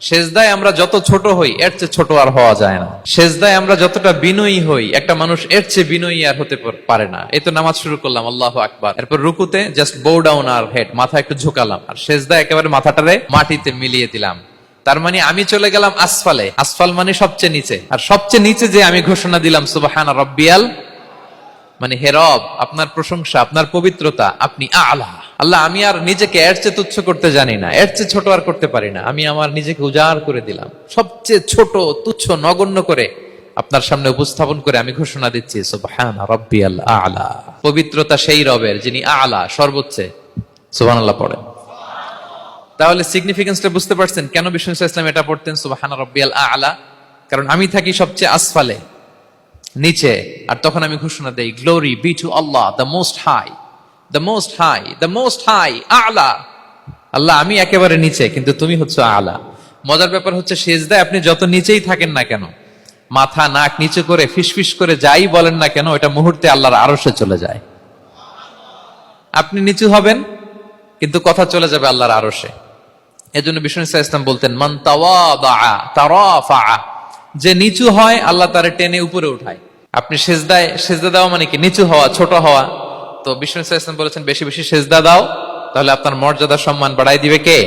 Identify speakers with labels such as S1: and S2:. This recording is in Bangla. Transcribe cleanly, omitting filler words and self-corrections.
S1: সেজদায় আমরা যত ছোট হই এর চেয়ে ছোট আর হওয়া যায় না। সেজদায় আমরা যতটা বিনয়ী হই একটা মানুষ এর চেয়ে বিনয়ী আর হতে পারে না। এই তো নামাজ শুরু করলাম, আল্লাহু আকবার, এরপর রুকুতে জাস্ট বো ডাউন আর হেড, মাথা একটু ঝুঁকালাম, আর সেজদায় একেবারে মাথাটারে মাটিতে মিলিয়ে দিলাম। তার মানে আমি চলে গেলাম আসফালে। আসফাল মানে সবচেয়ে নিচে, আর সবচেয়ে নিচে যে আমি ঘোষণা দিলাম সুবহান রাব্বিয়াল, মানে হে রব, আপনার প্রশংসা, আপনার পবিত্রতা, আপনি আলা। আল্লাহ, আমি আর নিজেকে এর চেয়ে তুচ্ছ করতে জানি না, এর চেয়ে ছোট আর করতে পারি না। আমি আমার নিজেকে উজাড় করে দিলাম, সবচেয়ে ছোট, তুচ্ছ, নগণ্য করে আপনার সামনে উপস্থাপন করে আমি ঘোষণা দিচ্ছি সুবহান রাব্বিয়াল আলা। পবিত্রতা সেই রবের যিনি আলা, সর্বোচ্চ। সুবহানাল্লাহ পড়েন। তাহলে সিগনিফিকেন্সটা বুঝতে পারছেন কেন বিষ্ণু ইসলাম এটা পড়তেন সুবহান রাব্বিয়াল আলা? কারণ আমি থাকি সবচেয়ে আসফালে, নিচে, আর তখন আমি ঘোষণা দেই glory be to Allah the most high, the most high, the most high, আলা। আল্লাহ, আমি একেবারে নিচে, কিন্তু তুমি হচ্ছে আলা। মজার ব্যাপার হচ্ছে সেজদায় আপনি যত নিচেই থাকেন না কেন, মাথা নাক নিচু করে ফিসফিস করে যাই বলেন না কেন, এটা মুহূর্তে আল্লাহর আরশে চলে যায়। আপনি নিচু হবেন কিন্তু কথা চলে যাবে আল্লাহর আরশে। এজন্য বিষ্ণু ইসলাম বলতেন মান তাওয়াদা তারাফা, যে নিচু হয় আল্লাহ তারে টেনে উপরে উঠায়। আপনি সেজদা দেওয়া মানে কি? নিচু হওয়া, ছোট হওয়া। তো বিষ্ণু ইসলাম বলেছেন বেশি বেশি সেজদা দাও, তাহলে আপনার মর্যাদা সম্মান বাড়াই দিবে কে?